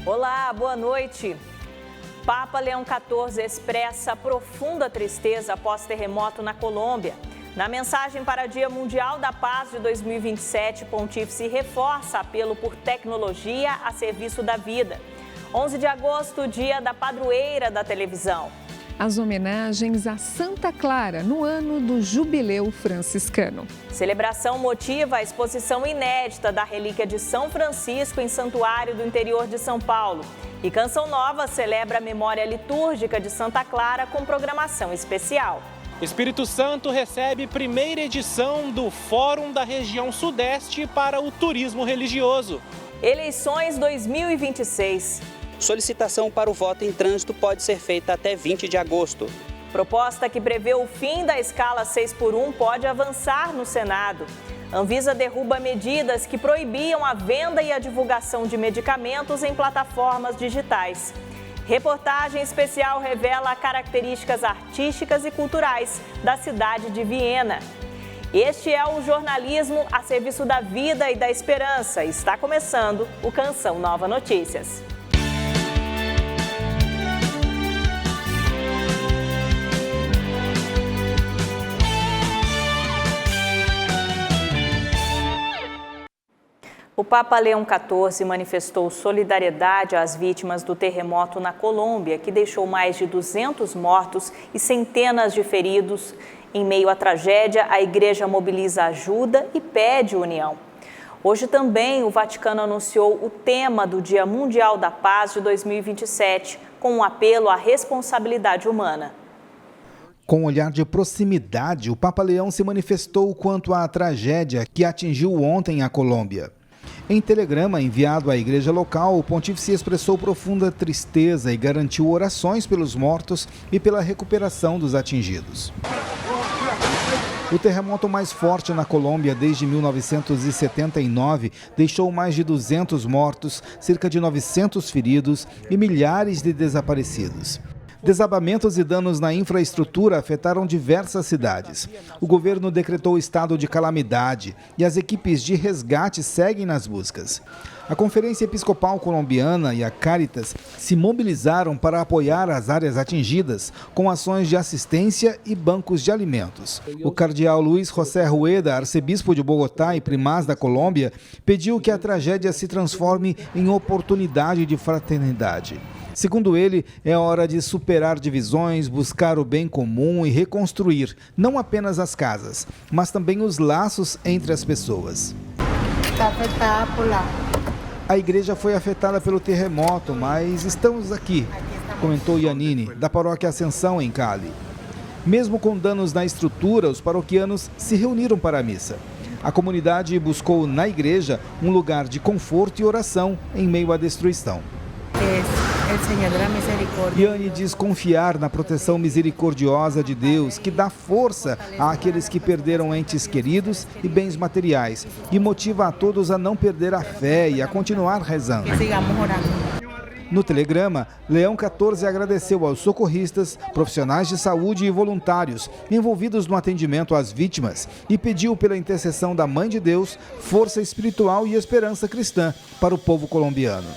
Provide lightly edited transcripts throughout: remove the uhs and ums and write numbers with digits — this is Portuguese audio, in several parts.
Olá, boa noite. Papa Leão XIV expressa profunda tristeza após terremoto na Colômbia. Na mensagem para o Dia Mundial da Paz de 2027, o Pontífice reforça apelo por tecnologia a serviço da vida. 11 de agosto, dia da padroeira da televisão. As homenagens a Santa Clara no ano do Jubileu Franciscano. Celebração motiva a exposição inédita da relíquia de São Francisco em Santuário do interior de São Paulo. E Canção Nova celebra a memória litúrgica de Santa Clara com programação especial. Espírito Santo recebe primeira edição do Fórum da Região Sudeste para o Turismo Religioso. Eleições 2026. Solicitação para o voto em trânsito pode ser feita até 20 de agosto. Proposta que prevê o fim da escala 6x1 pode avançar no Senado. Anvisa derruba medidas que proibiam a venda e a divulgação de medicamentos em plataformas digitais. Reportagem especial revela características artísticas e culturais da cidade de Viena. Este é o jornalismo a serviço da vida e da esperança. Está começando o Canção Nova Notícias. O Papa Leão XIV manifestou solidariedade às vítimas do terremoto na Colômbia, que deixou mais de 200 mortos e centenas de feridos. Em meio à tragédia, a Igreja mobiliza ajuda e pede união. Hoje também o Vaticano anunciou o tema do Dia Mundial da Paz de 2027, com um apelo à responsabilidade humana. Com um olhar de proximidade, o Papa Leão se manifestou quanto à tragédia que atingiu ontem a Colômbia. Em telegrama enviado à igreja local, o pontífice expressou profunda tristeza e garantiu orações pelos mortos e pela recuperação dos atingidos. O terremoto mais forte na Colômbia desde 1979 deixou mais de 200 mortos, cerca de 900 feridos e milhares de desaparecidos. Desabamentos e danos na infraestrutura afetaram diversas cidades. O governo decretou estado de calamidade e as equipes de resgate seguem nas buscas. A Conferência Episcopal Colombiana e a Cáritas se mobilizaram para apoiar as áreas atingidas com ações de assistência e bancos de alimentos. O cardeal Luiz José Rueda, arcebispo de Bogotá e primaz da Colômbia, pediu que a tragédia se transforme em oportunidade de fraternidade. Segundo ele, é hora de superar divisões, buscar o bem comum e reconstruir não apenas as casas, mas também os laços entre as pessoas. A igreja foi afetada pelo terremoto, mas estamos aqui, comentou Yanine, da paróquia Ascensão, em Cali. Mesmo com danos na estrutura, os paroquianos se reuniram para a missa. A comunidade buscou na igreja um lugar de conforto e oração em meio à destruição. Yane diz confiar na proteção misericordiosa de Deus, que dá força àqueles que perderam entes queridos e bens materiais, e motiva a todos a não perder a fé e a continuar rezando. No telegrama, Leão XIV agradeceu aos socorristas, profissionais de saúde e voluntários envolvidos no atendimento às vítimas e pediu pela intercessão da Mãe de Deus força espiritual e esperança cristã para o povo colombiano.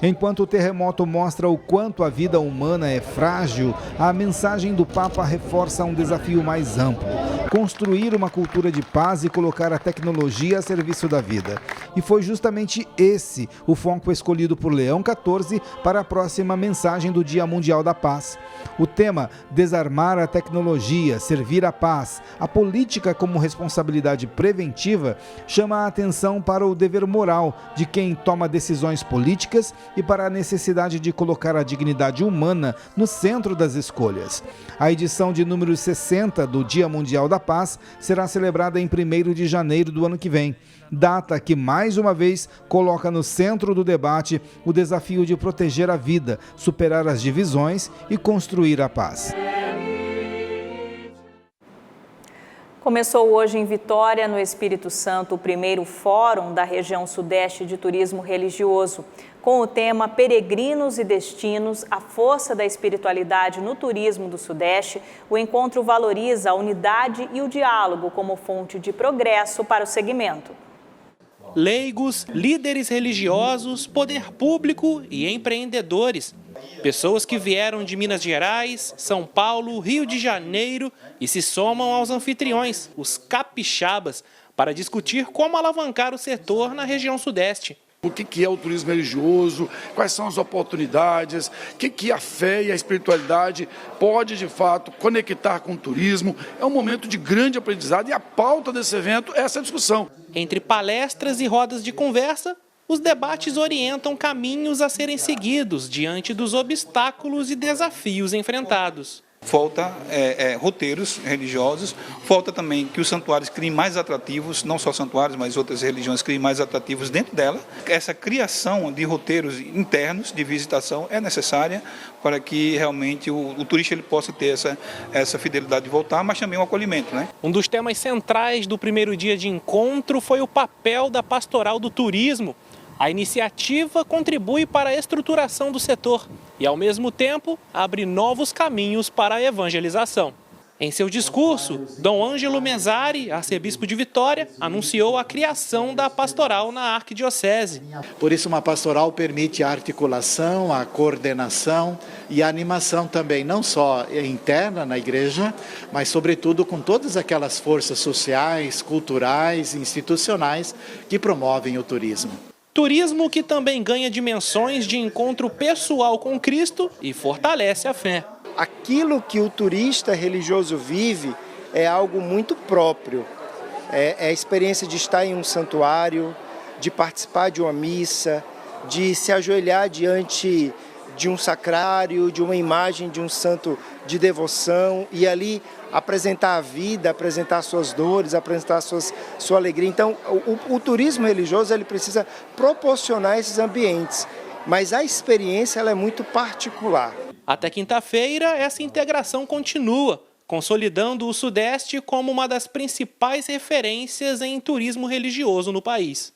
Enquanto o terremoto mostra o quanto a vida humana é frágil, a mensagem do Papa reforça um desafio mais amplo: construir uma cultura de paz e colocar a tecnologia a serviço da vida. E foi justamente esse o foco escolhido por Leão XIV para a próxima mensagem do Dia Mundial da Paz. O tema: desarmar a tecnologia, servir a paz, a política como responsabilidade preventiva, chama a atenção para o dever moral de quem toma decisões políticas e para a necessidade de colocar a dignidade humana no centro das escolhas. A edição de número 60 do Dia Mundial da Paz será celebrada em 1º de janeiro do ano que vem, data que mais uma vez coloca no centro do debate o desafio de proteger a vida, superar as divisões e construir a paz. Começou hoje em Vitória, no Espírito Santo, o primeiro Fórum da região Sudeste de Turismo Religioso, com o tema Peregrinos e Destinos, a força da espiritualidade no turismo do Sudeste. O encontro valoriza a unidade e o diálogo como fonte de progresso para o segmento. leigos, líderes religiosos, poder público e empreendedores. Pessoas que vieram de Minas Gerais, São Paulo, Rio de Janeiro e se somam aos anfitriões, os capixabas, para discutir como alavancar o setor na região sudeste. O que é o turismo religioso, quais são as oportunidades, o que a fé e a espiritualidade pode, de fato, conectar com o turismo. É um momento de grande aprendizado e a pauta desse evento é essa discussão. Entre palestras e rodas de conversa, os debates orientam caminhos a serem seguidos diante dos obstáculos e desafios enfrentados. Falta roteiros religiosos, falta também que os santuários criem mais atrativos, não só santuários, mas outras religiões criem mais atrativos dentro dela. Essa criação de roteiros internos de visitação é necessária para que realmente o turista ele possa ter essa fidelidade de voltar, mas também o acolhimento, né? Um dos temas centrais do primeiro dia de encontro foi o papel da pastoral do turismo. A iniciativa contribui para a estruturação do setor e, ao mesmo tempo, abre novos caminhos para a evangelização. Em seu discurso, Dom Ângelo Mesari, arcebispo de Vitória, anunciou a criação da pastoral na arquidiocese. Por isso, uma pastoral permite a articulação, a coordenação e a animação também, não só interna na igreja, mas, sobretudo, com todas aquelas forças sociais, culturais, institucionais que promovem o turismo. Turismo que também ganha dimensões de encontro pessoal com Cristo e fortalece a fé. Aquilo que o turista religioso vive é algo muito próprio. É a experiência de estar em um santuário, de participar de uma missa, de se ajoelhar diante de um sacrário, de uma imagem de um santo de devoção e ali apresentar a vida, apresentar suas dores, apresentar sua alegria. Então, o turismo religioso ele precisa proporcionar esses ambientes, mas a experiência ela é muito particular. Até quinta-feira, essa integração continua, consolidando o Sudeste como uma das principais referências em turismo religioso no país.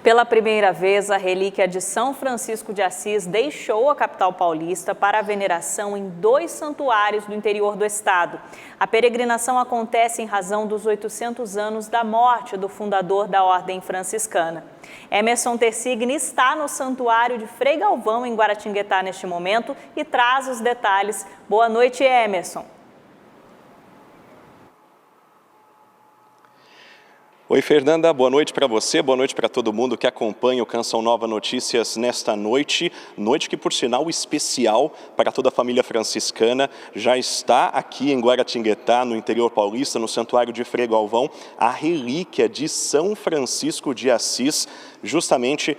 Pela primeira vez, a relíquia de São Francisco de Assis deixou a capital paulista para a veneração em 2 santuários do interior do estado. A peregrinação acontece em razão dos 800 anos da morte do fundador da Ordem Franciscana. Emerson Tersigni está no Santuário de Frei Galvão, em Guaratinguetá, neste momento, e traz os detalhes. Boa noite, Emerson. Oi, Fernanda, boa noite para você, boa noite para todo mundo que acompanha o Canção Nova Notícias nesta noite. Noite que, por sinal, especial para toda a família franciscana. Já está aqui em Guaratinguetá, no interior paulista, no Santuário de Frei Galvão, a relíquia de São Francisco de Assis, justamente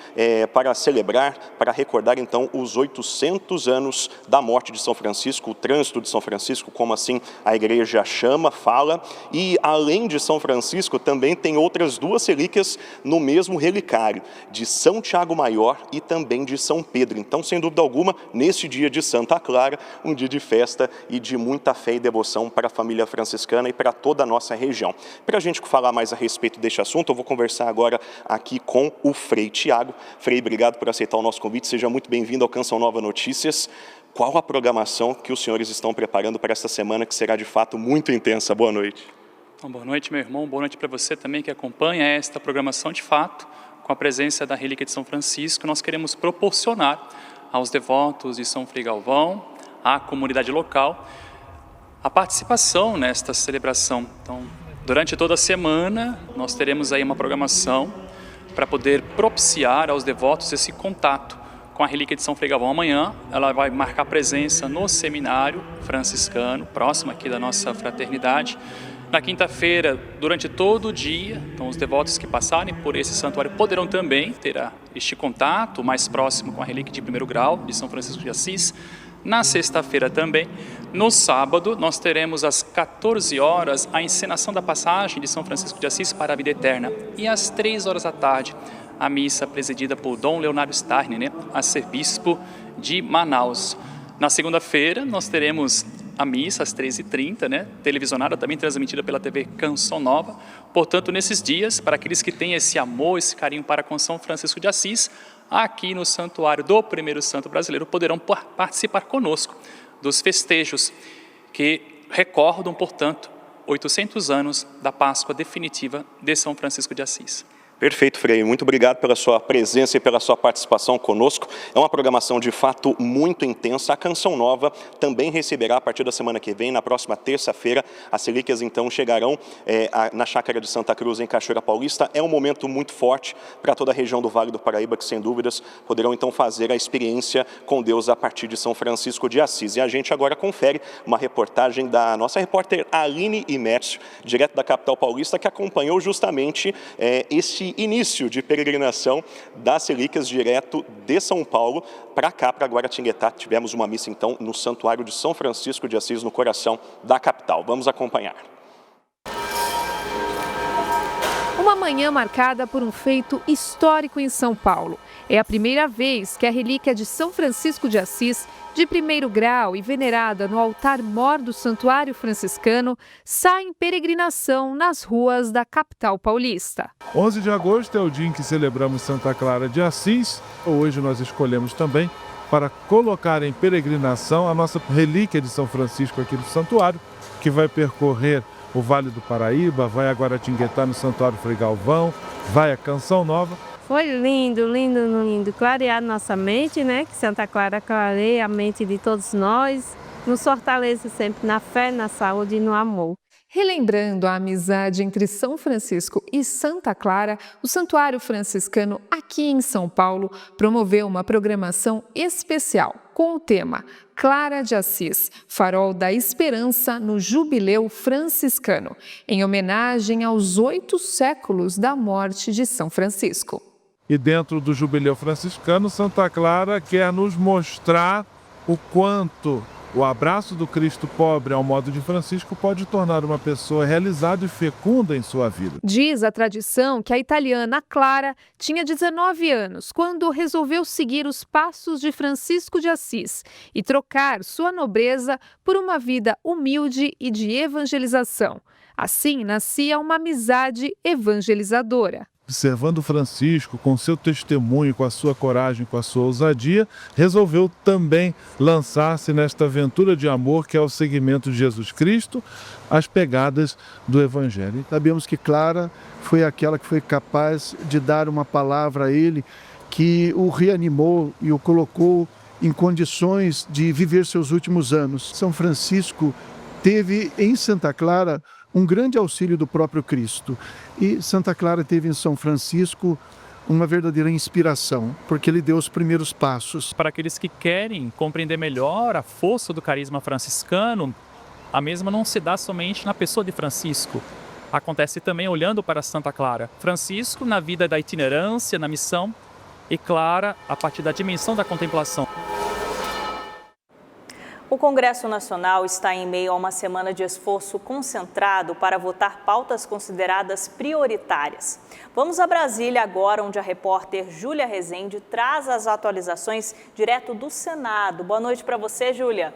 para celebrar, para recordar então os 800 anos da morte de São Francisco, o trânsito de São Francisco, como assim a igreja chama, fala. E além de São Francisco, também tem outras 2 relíquias no mesmo relicário, de São Tiago Maior e também de São Pedro. Então, sem dúvida alguma, neste dia de Santa Clara, um dia de festa e de muita fé e devoção para a família franciscana e para toda a nossa região. Para a gente falar mais a respeito deste assunto, eu vou conversar agora aqui com o Frei Tiago. Frei, obrigado por aceitar o nosso convite, seja muito bem-vindo ao Canção Nova Notícias. Qual a programação que os senhores estão preparando para esta semana, que será de fato muito intensa? Boa noite. Então, boa noite, meu irmão, boa noite para você também que acompanha esta programação. De fato, com a presença da relíquia de São Francisco, nós queremos proporcionar aos devotos de São Frei Galvão, à comunidade local, a participação nesta celebração. Então, durante toda a semana, nós teremos aí uma programação para poder propiciar aos devotos esse contato com a relíquia de São Frei Galvão. Amanhã ela vai marcar presença no seminário franciscano, próximo aqui da nossa fraternidade. Na quinta-feira, durante todo o dia, então os devotos que passarem por esse santuário poderão também ter este contato mais próximo com a relíquia de 1º grau de São Francisco de Assis. Na sexta-feira também. No sábado, nós teremos às 14 horas a encenação da passagem de São Francisco de Assis para a vida eterna. E às 3 horas da tarde, a missa presidida por Dom Leonardo Starne, arcebispo de Manaus. Na segunda-feira, nós teremos a missa às 13h30, televisionada, também transmitida pela TV Canção Nova. Portanto, nesses dias, para aqueles que têm esse amor, esse carinho para com São Francisco de Assis, aqui no Santuário do Primeiro Santo Brasileiro, poderão participar conosco dos festejos que recordam, portanto, 800 anos da Páscoa definitiva de São Francisco de Assis. Perfeito, Frei. Muito obrigado pela sua presença e pela sua participação conosco. É uma programação de fato muito intensa. A Canção Nova também receberá a partir da semana que vem, na próxima terça-feira. As relíquias então chegarão na Chácara de Santa Cruz, em Cachoeira Paulista. É um momento muito forte para toda a região do Vale do Paraíba, que sem dúvidas poderão então fazer a experiência com Deus a partir de São Francisco de Assis. E a gente agora confere uma reportagem da nossa repórter Aline Imércio, direto da capital paulista, que acompanhou justamente este início de peregrinação das relíquias direto de São Paulo para cá, para Guaratinguetá. Tivemos uma missa então no Santuário de São Francisco de Assis, no coração da capital. Vamos acompanhar. Uma manhã marcada por um feito histórico em São Paulo. É a primeira vez que a relíquia de São Francisco de Assis, de primeiro grau e venerada no altar-mor do Santuário Franciscano, sai em peregrinação nas ruas da capital paulista. 11 de agosto é o dia em que celebramos Santa Clara de Assis. Hoje nós escolhemos também para colocar em peregrinação a nossa relíquia de São Francisco aqui do santuário, que vai percorrer o Vale do Paraíba, vai a Guaratinguetá no Santuário Frei Galvão, vai a Canção Nova. Foi lindo, lindo, lindo. Clarear nossa mente, né? Que Santa Clara clareia a mente de todos nós. Nos fortalece sempre na fé, na saúde e no amor. Relembrando a amizade entre São Francisco e Santa Clara, o Santuário Franciscano aqui em São Paulo promoveu uma programação especial com o tema Clara de Assis, Farol da Esperança no Jubileu Franciscano, em homenagem aos 8 séculos da morte de São Francisco. E dentro do Jubileu Franciscano, Santa Clara quer nos mostrar o quanto o abraço do Cristo pobre ao modo de Francisco pode tornar uma pessoa realizada e fecunda em sua vida. Diz a tradição que a italiana Clara tinha 19 anos quando resolveu seguir os passos de Francisco de Assis e trocar sua nobreza por uma vida humilde e de evangelização. Assim nascia uma amizade evangelizadora. Observando Francisco, com seu testemunho, com a sua coragem, com a sua ousadia, resolveu também lançar-se nesta aventura de amor que é o seguimento de Jesus Cristo, as pegadas do Evangelho. Sabemos que Clara foi aquela que foi capaz de dar uma palavra a ele que o reanimou e o colocou em condições de viver seus últimos anos. São Francisco teve em Santa Clara um grande auxílio do próprio Cristo. E Santa Clara teve em São Francisco uma verdadeira inspiração, porque ele deu os primeiros passos. Para aqueles que querem compreender melhor a força do carisma franciscano, a mesma não se dá somente na pessoa de Francisco. Acontece também olhando para Santa Clara. Francisco na vida da itinerância, na missão, e Clara a partir da dimensão da contemplação. O Congresso Nacional está em meio a uma semana de esforço concentrado para votar pautas consideradas prioritárias. Vamos a Brasília agora, onde a repórter Júlia Rezende traz as atualizações direto do Senado. Boa noite para você, Júlia.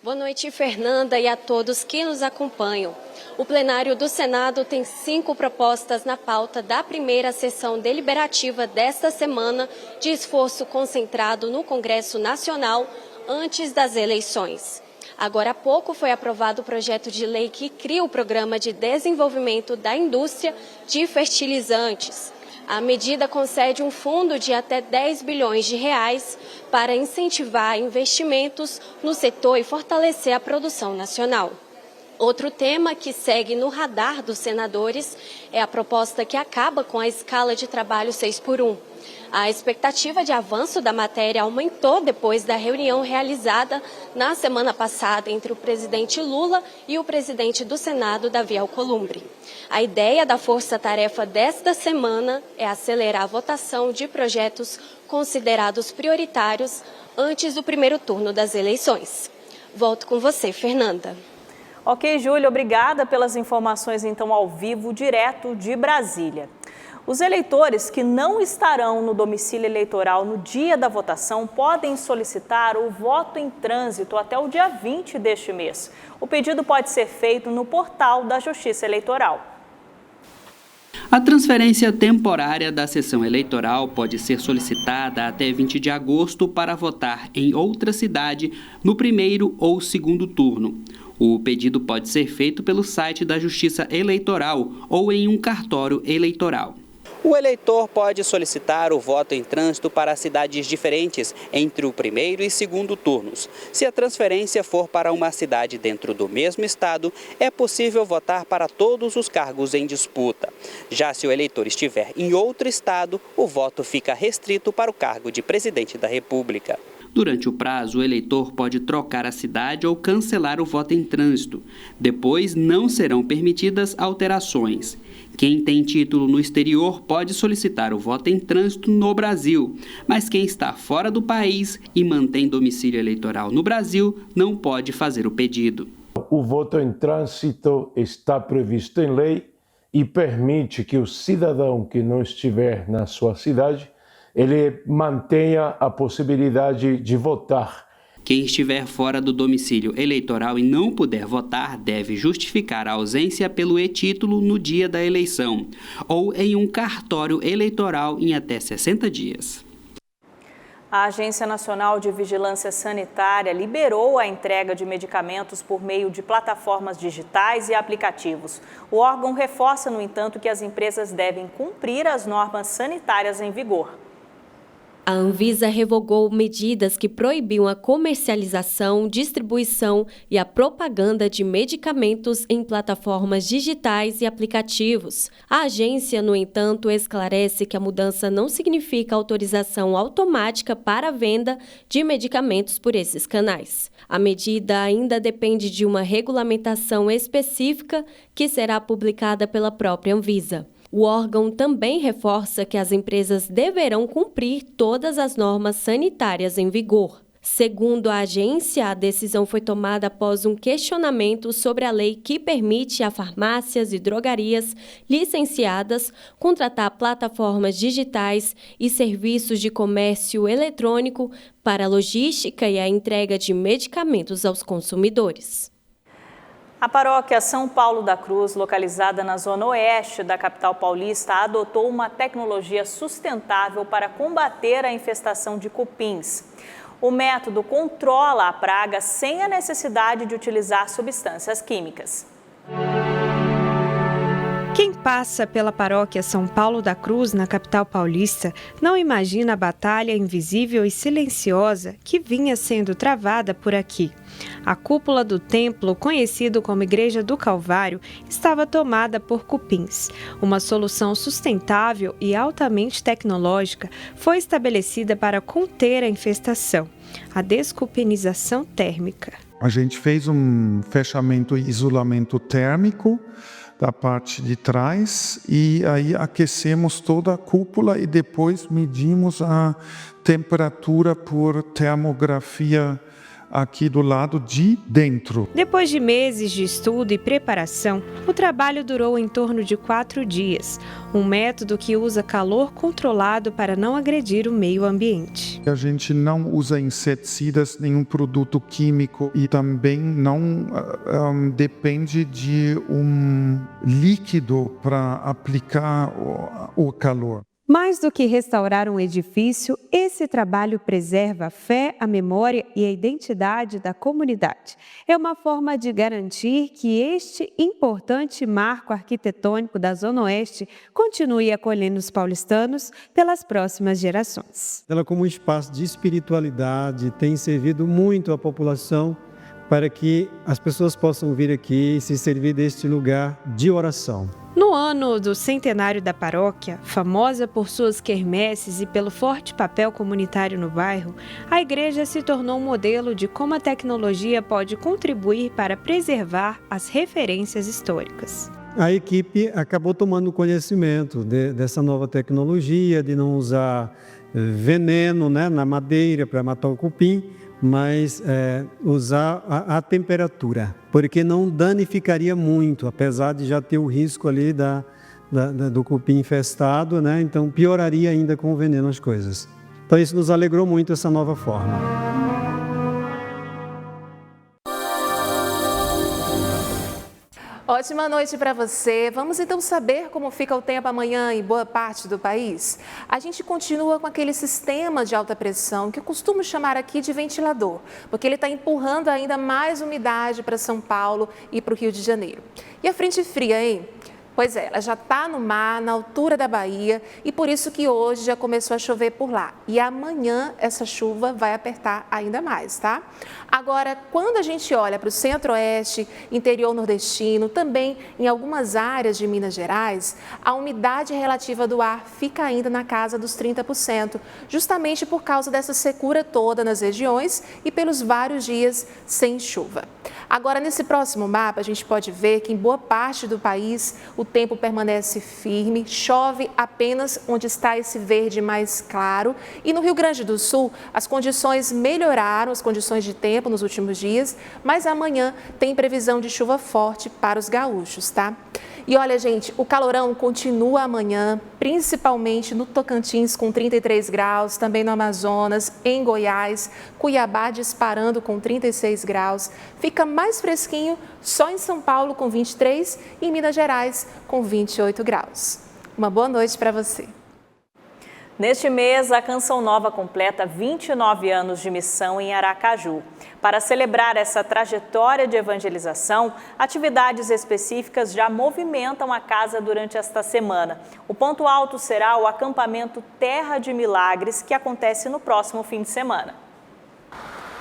Boa noite, Fernanda, e a todos que nos acompanham. O plenário do Senado tem 5 propostas na pauta da primeira sessão deliberativa desta semana de esforço concentrado no Congresso Nacional antes das eleições. Agora há pouco foi aprovado o projeto de lei que cria o Programa de Desenvolvimento da Indústria de Fertilizantes. A medida concede um fundo de até 10 bilhões de reais para incentivar investimentos no setor e fortalecer a produção nacional. Outro tema que segue no radar dos senadores é a proposta que acaba com a escala de trabalho 6x1. A expectativa de avanço da matéria aumentou depois da reunião realizada na semana passada entre o presidente Lula e o presidente do Senado, Davi Alcolumbre. A ideia da força-tarefa desta semana é acelerar a votação de projetos considerados prioritários antes do primeiro turno das eleições. Volto com você, Fernanda. Ok, Júlia, obrigada pelas informações então ao vivo, direto de Brasília. Os eleitores que não estarão no domicílio eleitoral no dia da votação podem solicitar o voto em trânsito até o dia 20 deste mês. O pedido pode ser feito no portal da Justiça Eleitoral. A transferência temporária da sessão eleitoral pode ser solicitada até 20 de agosto para votar em outra cidade no primeiro ou segundo turno. O pedido pode ser feito pelo site da Justiça Eleitoral ou em um cartório eleitoral. O eleitor pode solicitar o voto em trânsito para cidades diferentes entre o primeiro e segundo turnos. Se a transferência for para uma cidade dentro do mesmo estado, é possível votar para todos os cargos em disputa. Já se o eleitor estiver em outro estado, o voto fica restrito para o cargo de presidente da República. Durante o prazo, o eleitor pode trocar a cidade ou cancelar o voto em trânsito. Depois, não serão permitidas alterações. Quem tem título no exterior pode solicitar o voto em trânsito no Brasil, mas quem está fora do país e mantém domicílio eleitoral no Brasil não pode fazer o pedido. O voto em trânsito está previsto em lei e permite que o cidadão que não estiver na sua cidade, ele mantenha a possibilidade de votar. Quem estiver fora do domicílio eleitoral e não puder votar deve justificar a ausência pelo e-título no dia da eleição ou em um cartório eleitoral em até 60 dias. A Agência Nacional de Vigilância Sanitária liberou a entrega de medicamentos por meio de plataformas digitais e aplicativos. O órgão reforça, no entanto, que as empresas devem cumprir as normas sanitárias em vigor. A Anvisa revogou medidas que proibiam a comercialização, distribuição e a propaganda de medicamentos em plataformas digitais e aplicativos. A agência, no entanto, esclarece que a mudança não significa autorização automática para a venda de medicamentos por esses canais. A medida ainda depende de uma regulamentação específica que será publicada pela própria Anvisa. O órgão também reforça que as empresas deverão cumprir todas as normas sanitárias em vigor. Segundo a agência, a decisão foi tomada após um questionamento sobre a lei que permite a farmácias e drogarias licenciadas contratar plataformas digitais e serviços de comércio eletrônico para a logística e a entrega de medicamentos aos consumidores. A paróquia São Paulo da Cruz, localizada na zona oeste da capital paulista, adotou uma tecnologia sustentável para combater a infestação de cupins. O método controla a praga sem a necessidade de utilizar substâncias químicas. Quem passa pela paróquia São Paulo da Cruz, na capital paulista, não imagina a batalha invisível e silenciosa que vinha sendo travada por aqui. A cúpula do templo, conhecido como Igreja do Calvário, estava tomada por cupins. Uma solução sustentável e altamente tecnológica foi estabelecida para conter a infestação: a descupinização térmica. A gente fez um fechamento e isolamento térmico da parte de trás e aí aquecemos toda a cúpula e depois medimos a temperatura por termografia aqui do lado de dentro. Depois de meses de estudo e preparação, o trabalho durou em torno de 4 dias, um método que usa calor controlado para não agredir o meio ambiente. A gente não usa inseticidas, nenhum produto químico e também não depende de um líquido para aplicar o calor. Mais do que restaurar um edifício, esse trabalho preserva a fé, a memória e a identidade da comunidade. É uma forma de garantir que este importante marco arquitetônico da Zona Oeste continue acolhendo os paulistanos pelas próximas gerações. Ela, como um espaço de espiritualidade, tem servido muito à população para que as pessoas possam vir aqui e se servir deste lugar de oração. No ano do centenário da paróquia, famosa por suas quermesses e pelo forte papel comunitário no bairro, a igreja se tornou um modelo de como a tecnologia pode contribuir para preservar as referências históricas. A equipe acabou tomando conhecimento dessa nova tecnologia, de não usar veneno, na madeira para matar o cupim, mas usar a temperatura, porque não danificaria muito, apesar de já ter o risco ali do cupim infestado, então pioraria ainda com o veneno as coisas. Então isso nos alegrou muito, essa nova forma. Ótima noite para você. Vamos então saber como fica o tempo amanhã em boa parte do país? A gente continua com aquele sistema de alta pressão que eu costumo chamar aqui de ventilador, porque ele está empurrando ainda mais umidade para São Paulo e para o Rio de Janeiro. E a frente fria, hein? Pois é, ela já está no mar, na altura da Bahia, e por isso que hoje já começou a chover por lá. E amanhã essa chuva vai apertar ainda mais, tá? Agora, quando a gente olha para o centro-oeste, interior nordestino, também em algumas áreas de Minas Gerais, a umidade relativa do ar fica ainda na casa dos 30%, justamente por causa dessa secura toda nas regiões e pelos vários dias sem chuva. Agora, nesse próximo mapa, a gente pode ver que em boa parte do país o tempo permanece firme, chove apenas onde está esse verde mais claro. E no Rio Grande do Sul, as condições melhoraram, as condições de tempo nos últimos dias, mas amanhã tem previsão de chuva forte para os gaúchos, tá? E olha, gente, o calorão continua amanhã, principalmente no Tocantins com 33 graus, também no Amazonas, em Goiás, Cuiabá disparando com 36 graus. Fica mais fresquinho só em São Paulo com 23 e em Minas Gerais com 28 graus. Uma boa noite para você. Neste mês, a Canção Nova completa 29 anos de missão em Aracaju. Para celebrar essa trajetória de evangelização, atividades específicas já movimentam a casa durante esta semana. O ponto alto será o acampamento Terra de Milagres, que acontece no próximo fim de semana.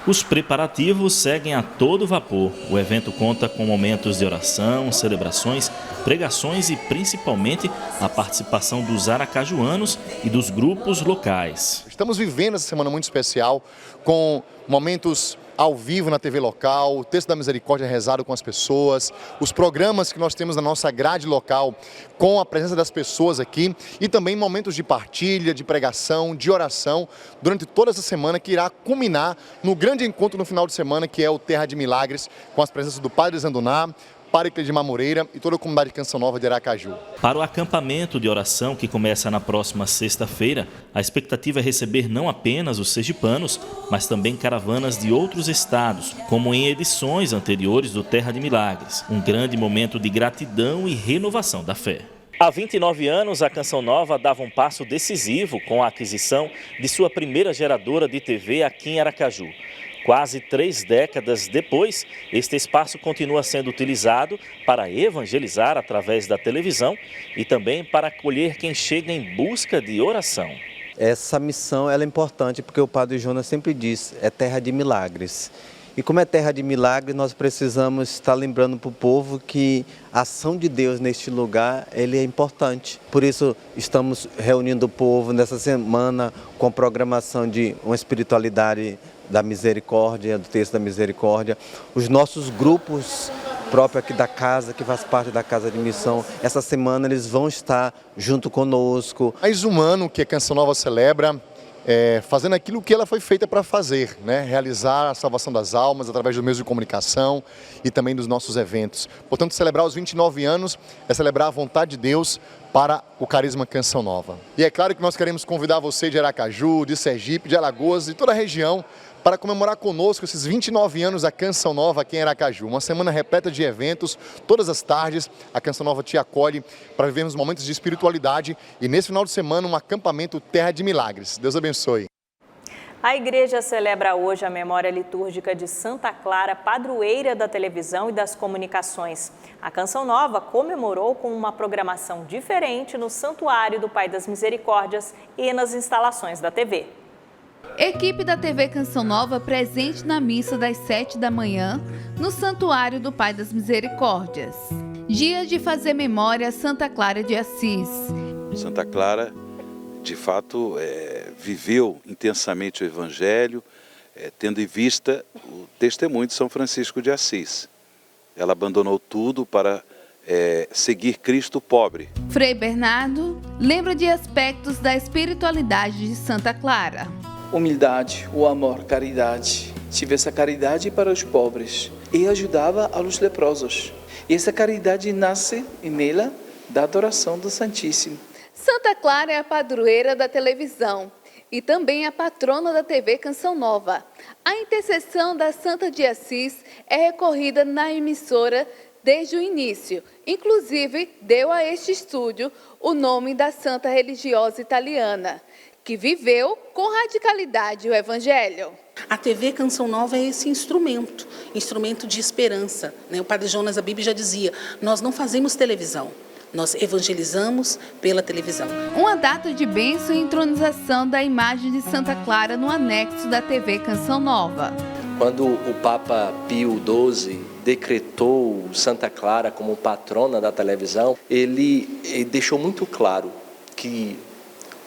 Os preparativos seguem a todo vapor. O evento conta com momentos de oração, celebrações, pregações e principalmente a participação dos aracajuanos e dos grupos locais. Estamos vivendo essa semana muito especial com momentos ao vivo na TV local, o Texto da Misericórdia rezado com as pessoas, os programas que nós temos na nossa grade local com a presença das pessoas aqui e também momentos de partilha, de pregação, de oração durante toda essa semana que irá culminar no grande encontro no final de semana que é o Terra de Milagres com as presenças do Padre Zanduná, Padre Cleidimar Moreira e toda a comunidade de Canção Nova de Aracaju. Para o acampamento de oração que começa na próxima sexta-feira, a expectativa é receber não apenas os sergipanos, mas também caravanas de outros estados, como em edições anteriores do Terra de Milagres. Um grande momento de gratidão e renovação da fé. Há 29 anos, a Canção Nova dava um passo decisivo com a aquisição de sua primeira geradora de TV aqui em Aracaju. Quase 3 décadas depois, este espaço continua sendo utilizado para evangelizar através da televisão e também para acolher quem chega em busca de oração. Essa missão ela é importante porque o Padre Jonas sempre diz, é terra de milagres. E como é terra de milagres, nós precisamos estar lembrando para o povo que a ação de Deus neste lugar ele é importante. Por isso estamos reunindo o povo nessa semana com a programação de uma espiritualidade da misericórdia, do Texto da Misericórdia, os nossos grupos próprios aqui da casa, que faz parte da Casa de Missão, essa semana eles vão estar junto conosco. Mais um ano que a Canção Nova celebra, fazendo aquilo que ela foi feita para fazer, né? Realizar a salvação das almas através dos meios de comunicação e também dos nossos eventos. Portanto, celebrar os 29 anos é celebrar a vontade de Deus para o carisma Canção Nova. E é claro que nós queremos convidar você de Aracaju, de Sergipe, de Alagoas, de toda a região, para comemorar conosco esses 29 anos da Canção Nova aqui em Aracaju. Uma semana repleta de eventos, todas as tardes a Canção Nova te acolhe para vivermos momentos de espiritualidade e nesse final de semana um acampamento Terra de Milagres. Deus abençoe. A igreja celebra hoje a memória litúrgica de Santa Clara, padroeira da televisão e das comunicações. A Canção Nova comemorou com uma programação diferente no Santuário do Pai das Misericórdias e nas instalações da TV. Equipe da TV Canção Nova presente na missa das 7 da manhã no Santuário do Pai das Misericórdias. Dia de fazer memória a Santa Clara de Assis. Santa Clara, de fato, viveu intensamente o Evangelho, tendo em vista o testemunho de São Francisco de Assis. Ela abandonou tudo para seguir Cristo pobre. Frei Bernardo lembra de aspectos da espiritualidade de Santa Clara. Humildade, o amor, caridade. Tive essa caridade para os pobres e ajudava aos leprosos. E essa caridade nasce nela da adoração do Santíssimo. Santa Clara é a padroeira da televisão e também a patrona da TV Canção Nova. A intercessão da Santa de Assis é recorrida na emissora desde o início. Inclusive, deu a este estúdio o nome da santa religiosa italiana, que viveu com radicalidade o Evangelho. A TV Canção Nova é esse instrumento de esperança. O Padre Jonas Abib já dizia, nós não fazemos televisão, nós evangelizamos pela televisão. Uma data de bênção e entronização da imagem de Santa Clara no anexo da TV Canção Nova. Quando o Papa Pio XII decretou Santa Clara como patrona da televisão, ele deixou muito claro que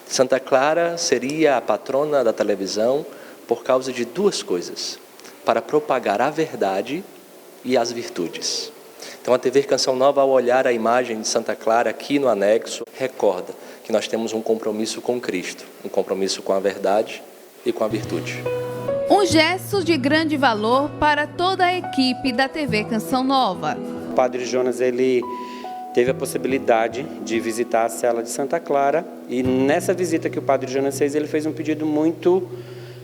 Santa Clara seria a patrona da televisão por causa de duas coisas: para propagar a verdade e as virtudes. Então a TV Canção Nova, ao olhar a imagem de Santa Clara aqui no anexo, recorda que nós temos um compromisso com Cristo, um compromisso com a verdade e com a virtude. Um gesto de grande valor para toda a equipe da TV Canção Nova. O Padre Jonas, ele teve a possibilidade de visitar a cela de Santa Clara, e nessa visita que o Padre Jonas fez, ele fez um pedido muito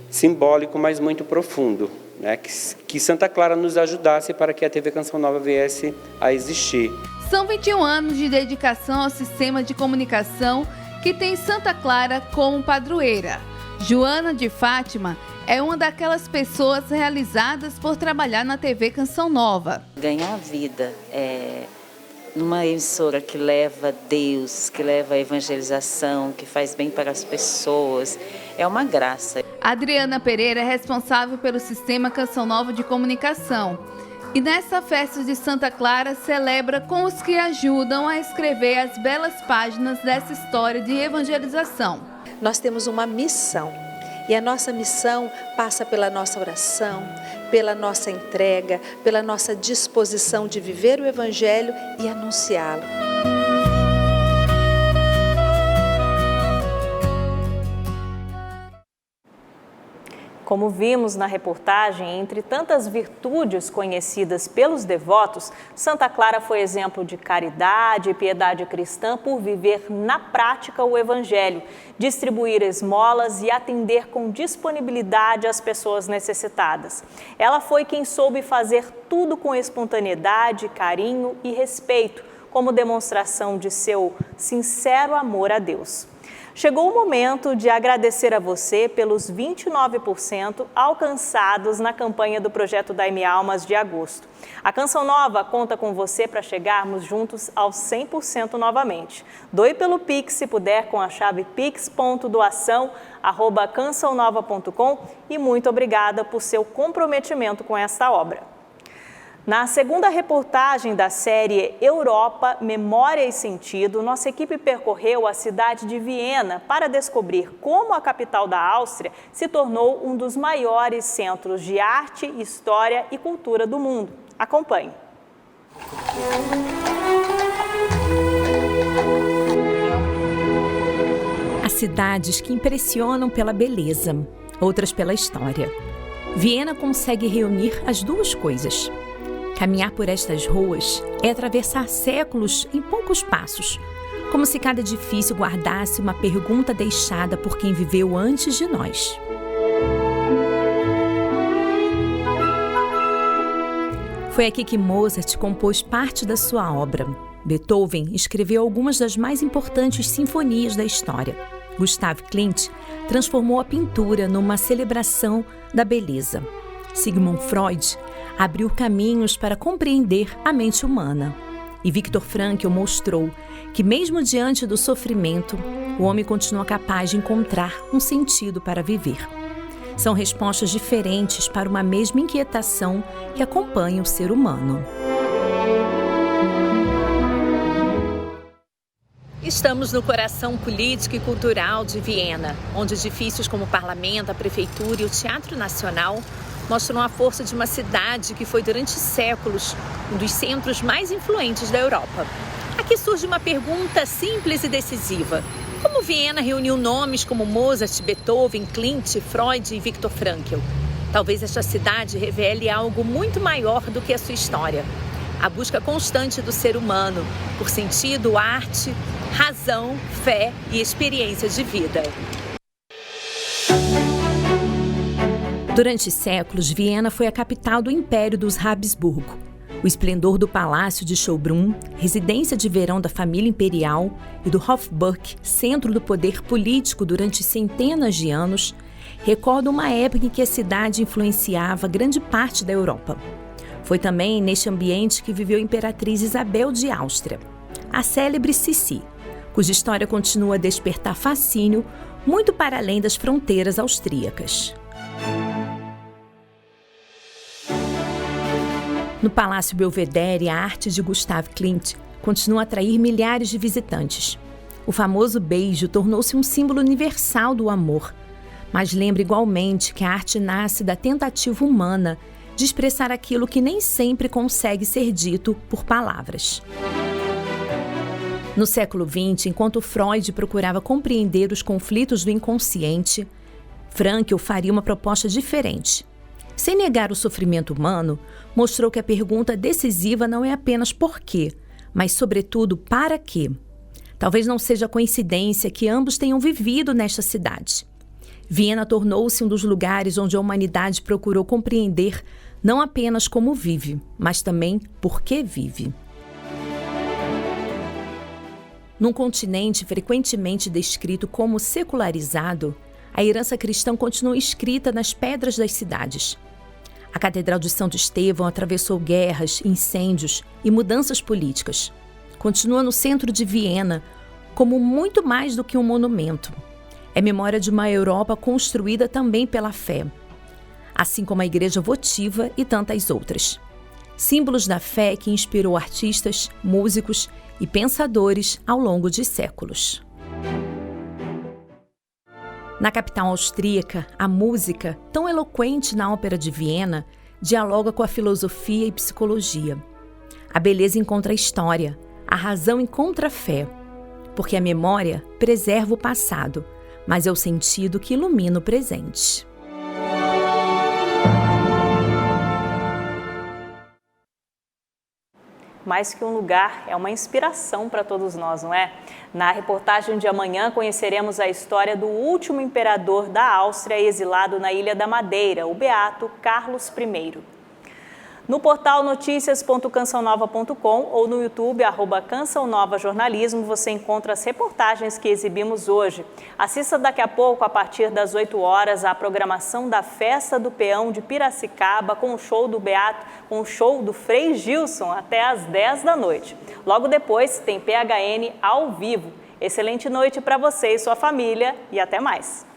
simbólico, mas muito profundo, né? Que Santa Clara nos ajudasse para que a TV Canção Nova viesse a existir. São 21 anos de dedicação ao sistema de comunicação que tem Santa Clara como padroeira. Joana de Fátima é uma daquelas pessoas realizadas por trabalhar na TV Canção Nova. Ganhar vida numa emissora que leva Deus, que leva a evangelização, que faz bem para as pessoas, é uma graça. Adriana Pereira é responsável pelo sistema Canção Nova de comunicação. E nessa festa de Santa Clara celebra com os que ajudam a escrever as belas páginas dessa história de evangelização. Nós temos uma missão. E a nossa missão passa pela nossa oração, pela nossa entrega, pela nossa disposição de viver o Evangelho e anunciá-lo. Como vimos na reportagem, entre tantas virtudes conhecidas pelos devotos, Santa Clara foi exemplo de caridade e piedade cristã por viver na prática o Evangelho, distribuir esmolas e atender com disponibilidade as pessoas necessitadas. Ela foi quem soube fazer tudo com espontaneidade, carinho e respeito, como demonstração de seu sincero amor a Deus. Chegou o momento de agradecer a você pelos 29% alcançados na campanha do projeto Dai-me Almas de agosto. A Canção Nova conta com você para chegarmos juntos aos 100% novamente. Doe pelo Pix, se puder, com a chave pix.doação@cançãonova.com, e muito obrigada por seu comprometimento com esta obra. Na segunda reportagem da série Europa, Memória e Sentido, nossa equipe percorreu a cidade de Viena para descobrir como a capital da Áustria se tornou um dos maiores centros de arte, história e cultura do mundo. Acompanhe. Há cidades que impressionam pela beleza, outras pela história. Viena consegue reunir as duas coisas. Caminhar por estas ruas é atravessar séculos em poucos passos, como se cada edifício guardasse uma pergunta deixada por quem viveu antes de nós. Foi aqui que Mozart compôs parte da sua obra. Beethoven escreveu algumas das mais importantes sinfonias da história. Gustav Klimt transformou a pintura numa celebração da beleza. Sigmund Freud abriu caminhos para compreender a mente humana. E Viktor Frankl mostrou que, mesmo diante do sofrimento, o homem continua capaz de encontrar um sentido para viver. São respostas diferentes para uma mesma inquietação que acompanha o ser humano. Estamos no coração político e cultural de Viena, onde edifícios como o Parlamento, a Prefeitura e o Teatro Nacional mostram a força de uma cidade que foi durante séculos um dos centros mais influentes da Europa. Aqui surge uma pergunta simples e decisiva. Como Viena reuniu nomes como Mozart, Beethoven, Klimt, Freud e Viktor Frankl? Talvez esta cidade revele algo muito maior do que a sua história. A busca constante do ser humano por sentido, arte, razão, fé e experiência de vida. Durante séculos, Viena foi a capital do Império dos Habsburgo. O esplendor do Palácio de Schönbrunn, residência de verão da família imperial, e do Hofburg, centro do poder político durante centenas de anos, recorda uma época em que a cidade influenciava grande parte da Europa. Foi também neste ambiente que viveu a imperatriz Isabel de Áustria, a célebre Sissi, cuja história continua a despertar fascínio muito para além das fronteiras austríacas. No Palácio Belvedere, a arte de Gustav Klimt continua a atrair milhares de visitantes. O famoso beijo tornou-se um símbolo universal do amor, mas lembra igualmente que a arte nasce da tentativa humana de expressar aquilo que nem sempre consegue ser dito por palavras. No século XX, enquanto Freud procurava compreender os conflitos do inconsciente, Frankl faria uma proposta diferente. Sem negar o sofrimento humano, mostrou que a pergunta decisiva não é apenas por quê, mas, sobretudo, para quê. Talvez não seja coincidência que ambos tenham vivido nesta cidade. Viena tornou-se um dos lugares onde a humanidade procurou compreender não apenas como vive, mas também por que vive. Num continente frequentemente descrito como secularizado, a herança cristã continua escrita nas pedras das cidades. A Catedral de Santo Estevão atravessou guerras, incêndios e mudanças políticas. Continua no centro de Viena como muito mais do que um monumento. É memória de uma Europa construída também pela fé, assim como a Igreja Votiva e tantas outras. Símbolos da fé que inspirou artistas, músicos e pensadores ao longo de séculos. Na capital austríaca, a música, tão eloquente na Ópera de Viena, dialoga com a filosofia e psicologia. A beleza encontra a história, a razão encontra a fé, porque a memória preserva o passado, mas é o sentido que ilumina o presente. Mais que um lugar, é uma inspiração para todos nós, não é? Na reportagem de amanhã conheceremos a história do último imperador da Áustria exilado na Ilha da Madeira, o beato Carlos I. No portal noticias.cançãonova.com ou no YouTube, @cançãonovajornalismo, você encontra as reportagens que exibimos hoje. Assista daqui a pouco, a partir das 8 horas, a programação da Festa do Peão de Piracicaba com o show do Beato, com o show do Frei Gilson, até às 10 da noite. Logo depois, tem PHN ao vivo. Excelente noite para você e sua família e até mais!